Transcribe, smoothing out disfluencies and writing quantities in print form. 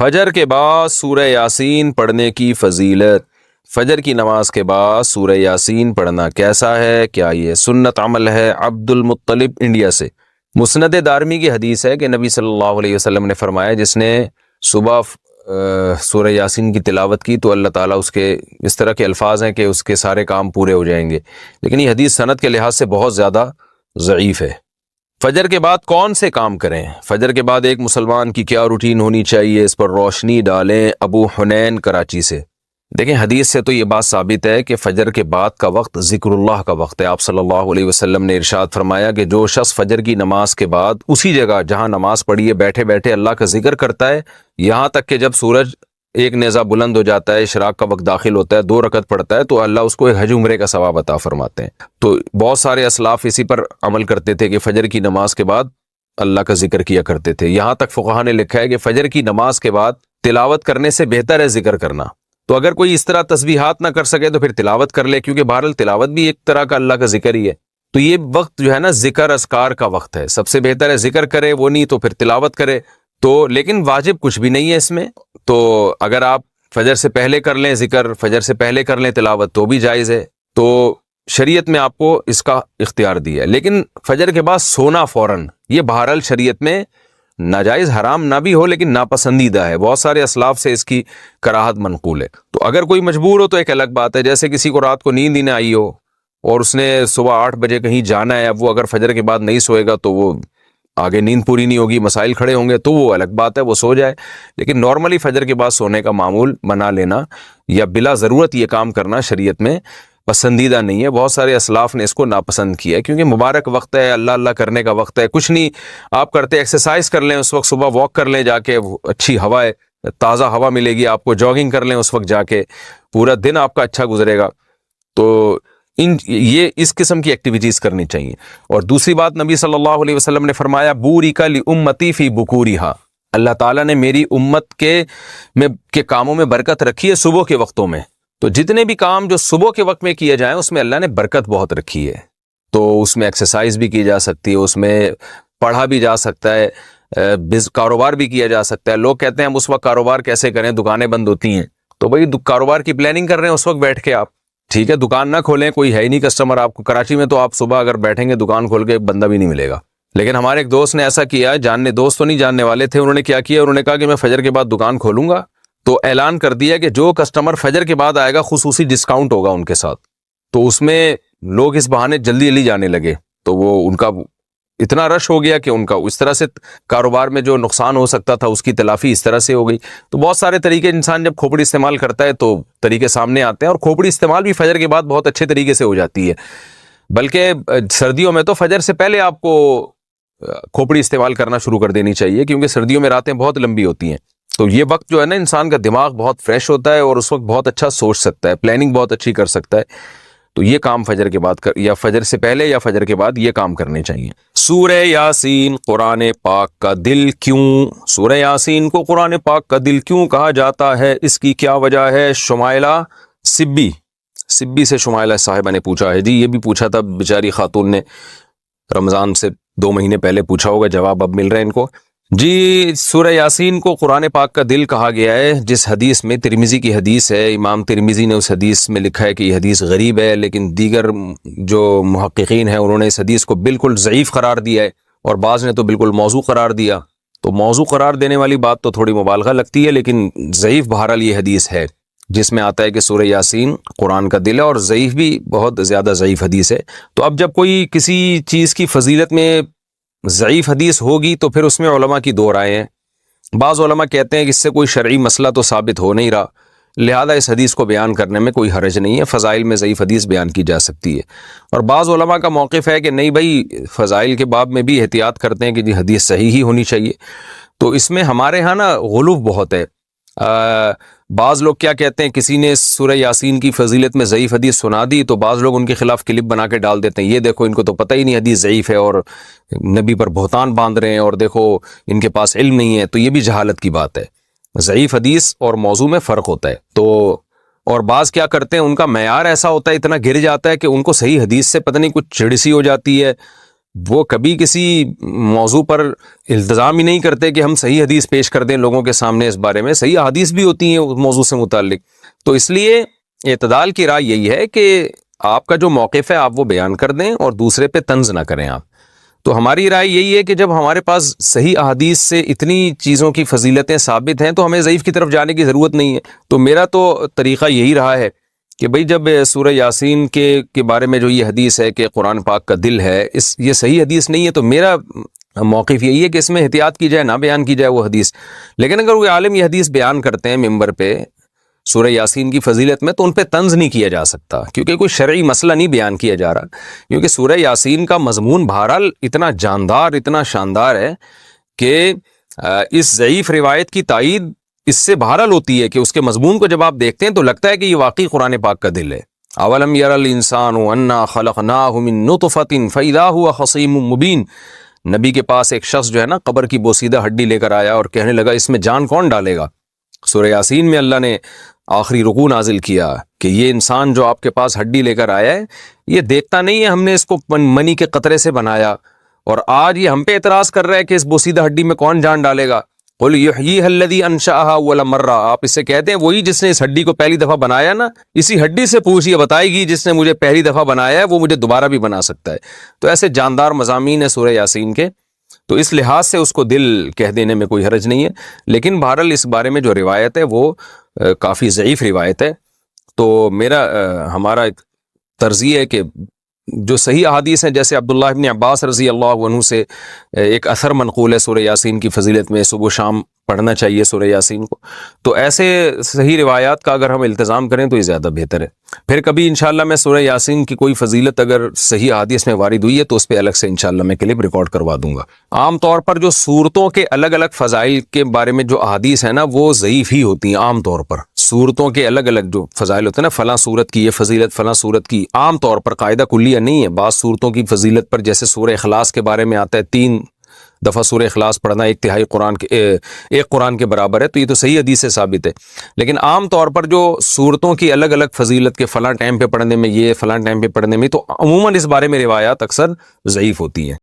فجر کے بعد سورہ یاسین پڑھنے کی فضیلت۔ فجر کی نماز کے بعد سورہ یاسین پڑھنا کیسا ہے؟ کیا یہ سنت عمل ہے؟ عبد المطلب انڈیا سے۔ مسند دارمی کی حدیث ہے کہ نبی صلی اللہ علیہ وسلم نے فرمایا جس نے صبح سورہ یاسین کی تلاوت کی تو اللہ تعالیٰ اس کے اس طرح کے الفاظ ہیں کہ اس کے سارے کام پورے ہو جائیں گے، لیکن یہ حدیث سند کے لحاظ سے بہت زیادہ ضعیف ہے۔ فجر کے بعد کون سے کام کریں؟ فجر کے بعد ایک مسلمان کی کیا روٹین ہونی چاہیے، اس پر روشنی ڈالیں۔ ابو حنین کراچی سے۔ دیکھیں حدیث سے تو یہ بات ثابت ہے کہ فجر کے بعد کا وقت ذکر اللہ کا وقت ہے۔ آپ صلی اللہ علیہ وسلم نے ارشاد فرمایا کہ جو شخص فجر کی نماز کے بعد اسی جگہ جہاں نماز پڑھی ہے بیٹھے بیٹھے اللہ کا ذکر کرتا ہے یہاں تک کہ جب سورج ایک نیزہ بلند ہو جاتا ہے، اشراق کا وقت داخل ہوتا ہے، 2 رکعت پڑھتا ہے تو اللہ اس کو ایک حج عمرے کا ثواب عطا فرماتے ہیں۔ تو بہت سارے اسلاف اسی پر عمل کرتے تھے کہ فجر کی نماز کے بعد اللہ کا ذکر کیا کرتے تھے۔ یہاں تک فقہا نے لکھا ہے کہ فجر کی نماز کے بعد تلاوت کرنے سے بہتر ہے ذکر کرنا۔ تو اگر کوئی اس طرح تسبیحات نہ کر سکے تو پھر تلاوت کر لے، کیونکہ بہرحال تلاوت بھی ایک طرح کا اللہ کا ذکر ہی ہے۔ تو یہ وقت جو ہے نا ذکر اذکار کا وقت ہے، سب سے بہتر ہے ذکر کرے، وہ نہیں تو پھر تلاوت کرے۔ تو لیکن واجب کچھ بھی نہیں ہے اس میں، تو اگر آپ فجر سے پہلے کر لیں ذکر، فجر سے پہلے کر لیں تلاوت تو بھی جائز ہے۔ تو شریعت میں آپ کو اس کا اختیار دیا ہے، لیکن فجر کے بعد سونا فوراً یہ بہرحال شریعت میں ناجائز حرام نہ بھی ہو لیکن ناپسندیدہ ہے۔ بہت سارے اسلاف سے اس کی کراہت منقول ہے۔ تو اگر کوئی مجبور ہو تو ایک الگ بات ہے، جیسے کسی کو رات کو نیند ہی نہ آئی ہو اور اس نے صبح 8 بجے کہیں جانا ہے، اب وہ اگر فجر کے بعد نہیں سوئے گا تو وہ آگے نیند پوری نہیں ہوگی، مسائل کھڑے ہوں گے، تو وہ الگ بات ہے، وہ سو جائے۔ لیکن نارملی فجر کے بعد سونے کا معمول بنا لینا یا بلا ضرورت یہ کام کرنا شریعت میں پسندیدہ نہیں ہے۔ بہت سارے اسلاف نے اس کو ناپسند کیا ہے کیونکہ مبارک وقت ہے، اللہ اللہ کرنے کا وقت ہے۔ کچھ نہیں آپ کرتے، ایکسرسائز کر لیں اس وقت، صبح واک کر لیں جا کے، اچھی ہوا ہے، تازہ ہوا ملے گی آپ کو، جاگنگ کر لیں اس وقت جا کے، پورا دن آپ کا اچھا گزرے گا۔ تو یہ اس قسم کی ایکٹیویٹیز کرنی چاہیے۔ اور دوسری بات نبی صلی اللہ علیہ وسلم نے فرمایا بورک لامتی فی بکورہا، اللہ تعالیٰ نے میری امت کے کاموں میں برکت رکھی ہے صبح کے وقتوں میں۔ تو جتنے بھی کام جو صبح کے وقت میں کیے جائیں اس میں اللہ نے برکت بہت رکھی ہے۔ تو اس میں ایکسرسائز بھی کی جا سکتی ہے، اس میں پڑھا بھی جا سکتا ہے، کاروبار بھی کیا جا سکتا ہے۔ لوگ کہتے ہیں ہم اس وقت کاروبار کیسے کریں، دکانیں بند ہوتی ہیں، تو بھائی کاروبار کی پلاننگ کر رہے ہیں اس وقت بیٹھ کے آپ، ٹھیک ہے، دکان نہ کھولیں، کوئی ہے ہی نہیں کسٹمر آپ کو۔ کراچی میں تو آپ صبح اگر بیٹھیں گے دکان کھول کے ایک بندہ بھی نہیں ملے گا۔ لیکن ہمارے ایک دوست نے ایسا کیا، دوست تو نہیں جاننے والے تھے، انہوں نے کیا کیا، انہوں نے کہا کہ میں فجر کے بعد دکان کھولوں گا، تو اعلان کر دیا کہ جو کسٹمر فجر کے بعد آئے گا خصوصی ڈسکاؤنٹ ہوگا ان کے ساتھ۔ تو اس میں لوگ اس بہانے جلدی جلدی جانے لگے، تو وہ ان کا اتنا رش ہو گیا کہ ان کا اس طرح سے کاروبار میں جو نقصان ہو سکتا تھا اس کی تلافی اس طرح سے ہو گئی۔ تو بہت سارے طریقے، انسان جب کھوپڑی استعمال کرتا ہے تو طریقے سامنے آتے ہیں، اور کھوپڑی استعمال بھی فجر کے بعد بہت اچھے طریقے سے ہو جاتی ہے۔ بلکہ سردیوں میں تو فجر سے پہلے آپ کو کھوپڑی استعمال کرنا شروع کر دینی چاہیے، کیونکہ سردیوں میں راتیں بہت لمبی ہوتی ہیں۔ تو یہ وقت جو ہے نا انسان کا دماغ بہت فریش ہوتا ہے اور اس وقت بہت اچھا سوچ سکتا ہے، پلاننگ بہت اچھی کر سکتا ہے۔ تو یہ کام فجر کے بعد یا فجر سے پہلے یا فجر کے بعد یہ کام کرنے چاہیے۔ سورہ یاسین قرآن پاک کا دل کیوں؟ سورہ یاسین کو قرآن پاک کا دل کیوں کہا جاتا ہے، اس کی کیا وجہ ہے؟ شمائلہ سبی سے شمائلہ صاحبہ نے پوچھا ہے۔ جی یہ بھی پوچھا تھا بیچاری خاتون نے، رمضان سے 2 مہینے پہلے پوچھا ہوگا، جواب اب مل رہے ہیں ان کو۔ جی سورہ یاسین کو قرآن پاک کا دل کہا گیا ہے، جس حدیث میں ترمذی کی حدیث ہے، امام ترمذی نے اس حدیث میں لکھا ہے کہ یہ حدیث غریب ہے، لیکن دیگر جو محققین ہیں انہوں نے اس حدیث کو بالکل ضعیف قرار دیا ہے، اور بعض نے تو بالکل موضوع قرار دیا۔ تو موضوع قرار دینے والی بات تو تھوڑی مبالغہ لگتی ہے، لیکن ضعیف بہرحال یہ حدیث ہے جس میں آتا ہے کہ سورہ یاسین قرآن کا دل ہے، اور ضعیف بھی بہت زیادہ ضعیف حدیث ہے۔ تو اب جب کوئی کسی چیز کی فضیلت میں ضعیف حدیث ہوگی تو پھر اس میں علماء کی 2 رائے ہیں۔ بعض علماء کہتے ہیں کہ اس سے کوئی شرعی مسئلہ تو ثابت ہو نہیں رہا، لہذا اس حدیث کو بیان کرنے میں کوئی حرج نہیں ہے، فضائل میں ضعیف حدیث بیان کی جا سکتی ہے۔ اور بعض علماء کا موقف ہے کہ نہیں بھائی، فضائل کے باب میں بھی احتیاط کرتے ہیں کہ جی حدیث صحیح ہی ہونی چاہیے۔ تو اس میں ہمارے ہاں نا غلو بہت ہے۔ بعض لوگ کیا کہتے ہیں، کسی نے سورہ یاسین کی فضیلت میں ضعیف حدیث سنا دی تو بعض لوگ ان کے خلاف کلپ بنا کے ڈال دیتے ہیں، یہ دیکھو ان کو تو پتہ ہی نہیں حدیث ضعیف ہے اور نبی پر بہتان باندھ رہے ہیں، اور دیکھو ان کے پاس علم نہیں ہے۔ تو یہ بھی جہالت کی بات ہے، ضعیف حدیث اور موضوع میں فرق ہوتا ہے۔ تو اور بعض کیا کرتے ہیں، ان کا معیار ایسا ہوتا ہے، اتنا گر جاتا ہے کہ ان کو صحیح حدیث سے پتہ نہیں کچھ چڑ سی ہو جاتی ہے، وہ کبھی کسی موضوع پر التزام ہی نہیں کرتے کہ ہم صحیح حدیث پیش کر دیں لوگوں کے سامنے اس بارے میں. صحیح حدیث بھی ہوتی ہیں اس موضوع سے متعلق. تو اس لیے اعتدال کی رائے یہی ہے کہ آپ کا جو موقف ہے آپ وہ بیان کر دیں اور دوسرے پہ طنز نہ کریں آپ. تو ہماری رائے یہی ہے کہ جب ہمارے پاس صحیح احادیث سے اتنی چیزوں کی فضیلتیں ثابت ہیں تو ہمیں ضعیف کی طرف جانے کی ضرورت نہیں ہے. تو میرا تو طریقہ یہی رہا ہے کہ بھئی جب سورہ یاسین کے بارے میں جو یہ حدیث ہے کہ قرآن پاک کا دل ہے، یہ صحیح حدیث نہیں ہے، تو میرا موقف یہی ہے کہ اس میں احتیاط کی جائے، نہ بیان کی جائے وہ حدیث. لیکن اگر وہ عالم یہ حدیث بیان کرتے ہیں ممبر پہ سورہ یاسین کی فضیلت میں، تو ان پہ طنز نہیں کیا جا سکتا، کیونکہ کوئی شرعی مسئلہ نہیں بیان کیا جا رہا. کیونکہ سورہ یاسین کا مضمون بہرحال اتنا جاندار، اتنا شاندار ہے کہ اس ضعیف روایت کی تائید اس سے بہرحال ہوتی ہے کہ اس کے مضمون کو جب آپ دیکھتے ہیں تو لگتا ہے کہ یہ واقعی قرآن پاک کا دل ہے. اولم یر الانسان انا خلقناہ من نطفۃ فاذا هو خصیم مبین. نبی کے پاس ایک شخص جو ہے نا قبر کی بوسیدہ ہڈی لے کر آیا اور کہنے لگا اس میں جان کون ڈالے گا. سورہ یاسین میں اللہ نے آخری رکوع نازل کیا کہ یہ انسان جو آپ کے پاس ہڈی لے کر آیا ہے یہ دیکھتا نہیں ہے ہم نے اس کو منی کے قطرے سے بنایا، اور آج یہ ہم پہ اعتراض کر رہا ہے کہ اس بوسیدہ ہڈی میں کون جان ڈالے گا. قل یحییھا الذی انشأھا اول مرہ. آپ اس سے کہتے ہیں وہی جس نے اس ہڈی کو پہلی دفعہ بنایا نا، اسی ہڈی سے پوچھیے، بتائے گی جس نے مجھے پہلی دفعہ بنایا ہے وہ مجھے دوبارہ بھی بنا سکتا ہے. تو ایسے جاندار مضامین ہیں سورہ یاسین کے، تو اس لحاظ سے اس کو دل کہہ دینے میں کوئی حرج نہیں ہے. لیکن بہرحال اس بارے میں جو روایت ہے وہ کافی ضعیف روایت ہے. تو ہمارا ایک ترجیح ہے کہ جو صحیح احادیث ہیں، جیسے عبداللہ ابن عباس رضی اللہ عنہ سے ایک اثر منقول ہے سورہ یاسین کی فضیلت میں، صبح و شام پڑھنا چاہیے سورہ یاسین کو. تو ایسے صحیح روایات کا اگر ہم التزام کریں تو یہ زیادہ بہتر ہے. پھر کبھی انشاءاللہ میں سورہ یاسین کی کوئی فضیلت اگر صحیح احادیث میں وارد ہوئی ہے تو اس پہ الگ سے انشاءاللہ میں کلپ ریکارڈ کروا دوں گا. عام طور پر جو صورتوں کے الگ الگ فضائل کے بارے میں جو احادیث ہیں نا وہ ضعیف ہی ہوتی ہیں. عام طور پر صورتوں کے الگ الگ جو فضائل ہوتے ہیں نا، فلاں صورت کی یہ فضیلت، فلاں صورت کی، عام طور پر قاعدہ کلیہ نہیں ہے. بعض صورتوں کی فضیلت پر جیسے سورہ اخلاص کے بارے میں آتا ہے 3 دفعہ سورہ اخلاص پڑھنا ایک قرآن کے برابر ہے، تو یہ تو صحیح حدیث سے ثابت ہے. لیکن عام طور پر جو صورتوں کی الگ الگ فضیلت کے فلاں ٹائم پہ پڑھنے میں یہ، فلاں ٹائم پہ پڑھنے میں، تو عموماً اس بارے میں روایات اکثر ضعیف ہوتی ہیں.